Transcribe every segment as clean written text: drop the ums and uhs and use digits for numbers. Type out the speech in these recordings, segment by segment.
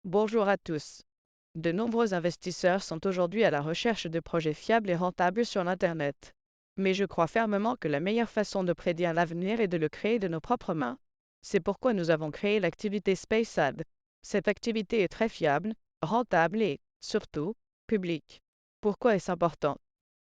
Bonjour à tous. De nombreux investisseurs sont aujourd'hui à la recherche de projets fiables et rentables sur l'Internet. Mais je crois fermement que la meilleure façon de prédire l'avenir est de le créer de nos propres mains. C'est pourquoi nous avons créé l'activité SpaceAd. Cette activité est très fiable, rentable et, surtout, publique. Pourquoi est-ce important?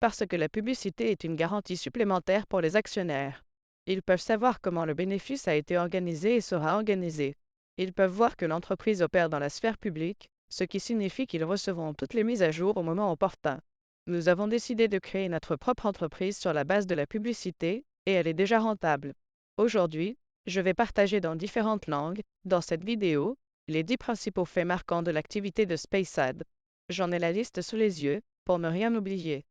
Parce que la publicité est une garantie supplémentaire pour les actionnaires. Ils peuvent savoir comment le bénéfice a été organisé et sera organisé. Ils peuvent voir que l'entreprise opère dans la sphère publique, ce qui signifie qu'ils recevront toutes les mises à jour au moment opportun. Nous avons décidé de créer notre propre entreprise sur la base de la publicité, et elle est déjà rentable. Aujourd'hui, je vais partager dans différentes langues, dans cette vidéo, les 10 principaux faits marquants de l'activité de SpaceAd. J'en ai la liste sous les yeux, pour ne rien oublier.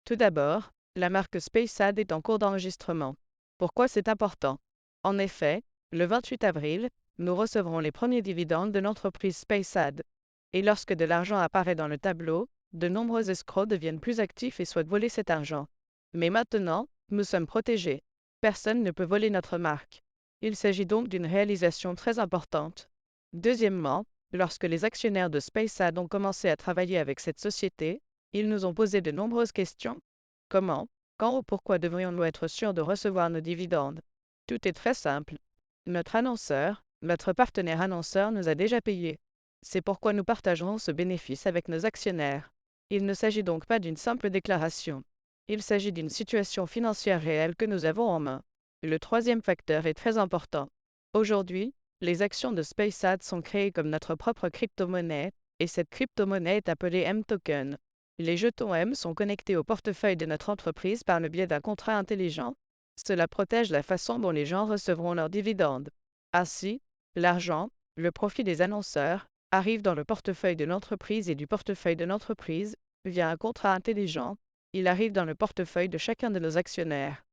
Tout d'abord, la marque SpaceAd est en cours d'enregistrement. Pourquoi c'est important? En effet, le 28 avril, nous recevrons les premiers dividendes de l'entreprise SpaceAd. Et lorsque de l'argent apparaît dans le tableau, de nombreux escrocs deviennent plus actifs et souhaitent voler cet argent. Mais maintenant, nous sommes protégés. Personne ne peut voler notre marque. Il s'agit donc d'une réalisation très importante. Deuxièmement, lorsque les actionnaires de SpaceAd ont commencé à travailler avec cette société, ils nous ont posé de nombreuses questions. Comment, quand ou pourquoi devrions-nous être sûrs de recevoir nos dividendes? Tout est très simple. Notre partenaire annonceur nous a déjà payés. C'est pourquoi nous partagerons ce bénéfice avec nos actionnaires. Il ne s'agit donc pas d'une simple déclaration. Il s'agit d'une situation financière réelle que nous avons en main. Le troisième facteur est très important. Aujourd'hui, les actions de SpaceAd sont créées comme notre propre crypto-monnaie, et cette crypto-monnaie est appelée M-Token. Les jetons M sont connectés au portefeuille de notre entreprise par le biais d'un contrat intelligent. Cela protège la façon dont les gens recevront leurs dividendes. Ainsi, l'argent, le profit des annonceurs, arrive dans le portefeuille de l'entreprise et du portefeuille de l'entreprise, via un contrat intelligent, il arrive dans le portefeuille de chacun de nos actionnaires.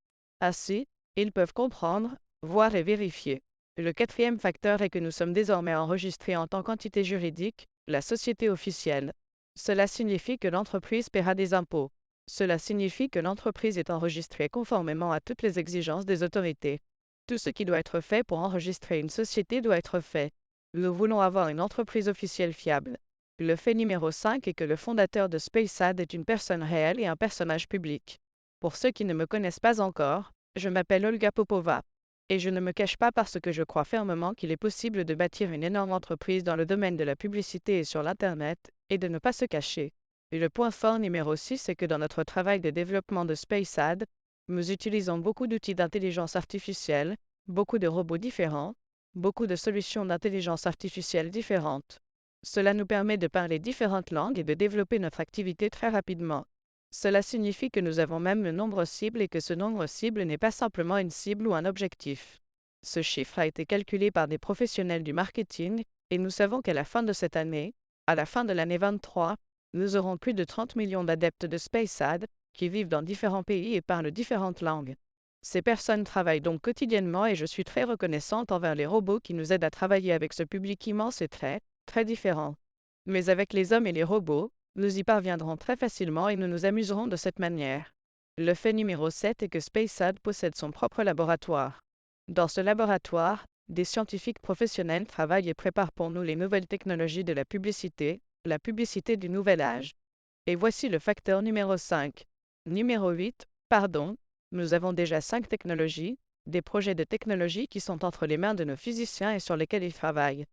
Ainsi, ils peuvent comprendre, voir et vérifier. Le quatrième facteur est que nous sommes désormais enregistrés en tant qu'entité juridique, la société officielle. Cela signifie que l'entreprise paiera des impôts. Cela signifie que l'entreprise est enregistrée conformément à toutes les exigences des autorités. Tout ce qui doit être fait pour enregistrer une société doit être fait. Nous voulons avoir une entreprise officielle fiable. Le fait numéro 5 est que le fondateur de SpaceAd est une personne réelle et un personnage public. Pour ceux qui ne me connaissent pas encore, je m'appelle Olga Popova. Et je ne me cache pas parce que je crois fermement qu'il est possible de bâtir une énorme entreprise dans le domaine de la publicité et sur l'Internet, et de ne pas se cacher. Et le point fort numéro 6 est que dans notre travail de développement de SpaceAd, nous utilisons beaucoup d'outils d'intelligence artificielle, beaucoup de robots différents, beaucoup de solutions d'intelligence artificielle différentes. Cela nous permet de parler différentes langues et de développer notre activité très rapidement. Cela signifie que nous avons même un nombre cible et que ce nombre cible n'est pas simplement une cible ou un objectif. Ce chiffre a été calculé par des professionnels du marketing, et nous savons qu'à la fin de cette année, à la fin de l'année 23, nous aurons plus de 30 millions d'adeptes de SpaceAd qui vivent dans différents pays et parlent différentes langues. Ces personnes travaillent donc quotidiennement et je suis très reconnaissante envers les robots qui nous aident à travailler avec ce public immense et très, très différent. Mais avec les hommes et les robots, nous y parviendrons très facilement et nous nous amuserons de cette manière. Le fait numéro 7 est que SpaceAd possède son propre laboratoire. Dans ce laboratoire, des scientifiques professionnels travaillent et préparent pour nous les nouvelles technologies de la publicité du nouvel âge. Et voici le facteur numéro 5. Numéro 8, pardon, nous avons déjà 5 technologies, des projets de technologie qui sont entre les mains de nos physiciens et sur lesquels ils travaillent.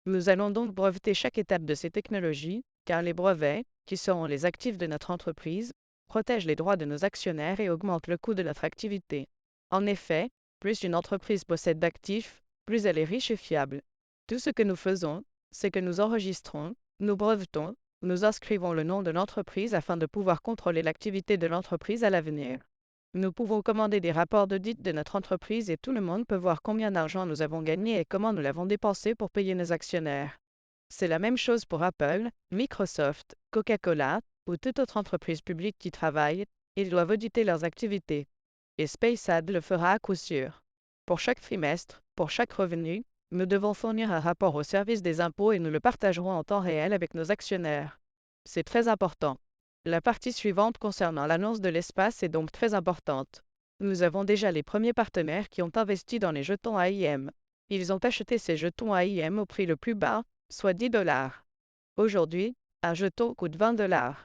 Nous allons donc breveter chaque étape de ces technologies, car les brevets, qui seront les actifs de notre entreprise, protègent les droits de nos actionnaires et augmentent le coût de notre activité. En effet, plus une entreprise possède d'actifs, plus elle est riche et fiable. Tout ce que nous faisons, c'est que nous enregistrons, nous brevetons, nous inscrivons le nom de l'entreprise afin de pouvoir contrôler l'activité de l'entreprise à l'avenir. Nous pouvons commander des rapports d'audit de notre entreprise et tout le monde peut voir combien d'argent nous avons gagné et comment nous l'avons dépensé pour payer nos actionnaires. C'est la même chose pour Apple, Microsoft, Coca-Cola ou toute autre entreprise publique qui travaille, ils doivent auditer leurs activités. Et SpaceAd le fera à coup sûr. Pour chaque trimestre, pour chaque revenu, nous devons fournir un rapport au service des impôts et nous le partagerons en temps réel avec nos actionnaires. C'est très important. La partie suivante concernant l'annonce de l'espace est donc très importante. Nous avons déjà les premiers partenaires qui ont investi dans les jetons AIM. Ils ont acheté ces jetons AIM au prix le plus bas, soit $10. Aujourd'hui, un jeton coûte 20 $.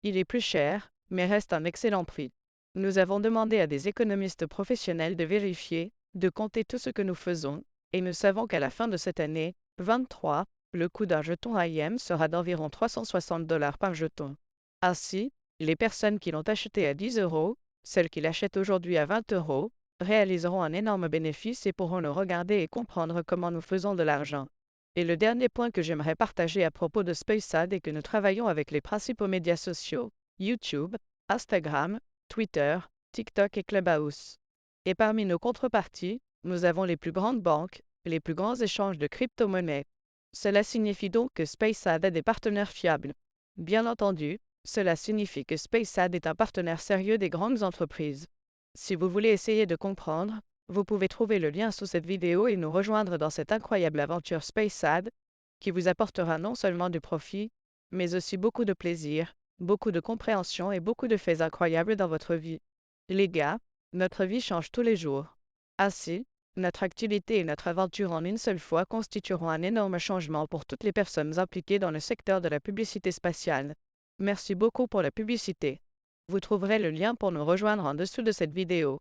Il est plus cher, mais reste un excellent prix. Nous avons demandé à des économistes professionnels de vérifier, de compter tout ce que nous faisons, et nous savons qu'à la fin de cette année, 23, le coût d'un jeton IM sera d'environ 360 $ par jeton. Ainsi, les personnes qui l'ont acheté à 10 €, celles qui l'achètent aujourd'hui à 20 €, réaliseront un énorme bénéfice et pourront nous regarder et comprendre comment nous faisons de l'argent. Et le dernier point que j'aimerais partager à propos de SpaceAd est que nous travaillons avec les principaux médias sociaux, YouTube, Instagram, Twitter, TikTok et Clubhouse. Et parmi nos contreparties, nous avons les plus grandes banques, les plus grands échanges de crypto-monnaies. Cela signifie donc que SpaceAd a des partenaires fiables. Bien entendu, cela signifie que SpaceAd est un partenaire sérieux des grandes entreprises. Si vous voulez essayer de comprendre, vous pouvez trouver le lien sous cette vidéo et nous rejoindre dans cette incroyable aventure SpaceAd, qui vous apportera non seulement du profit, mais aussi beaucoup de plaisir, beaucoup de compréhension et beaucoup de faits incroyables dans votre vie. Les gars, notre vie change tous les jours. Ainsi, notre activité et notre aventure en une seule fois constitueront un énorme changement pour toutes les personnes impliquées dans le secteur de la publicité spatiale. Merci beaucoup pour la publicité. Vous trouverez le lien pour nous rejoindre en dessous de cette vidéo.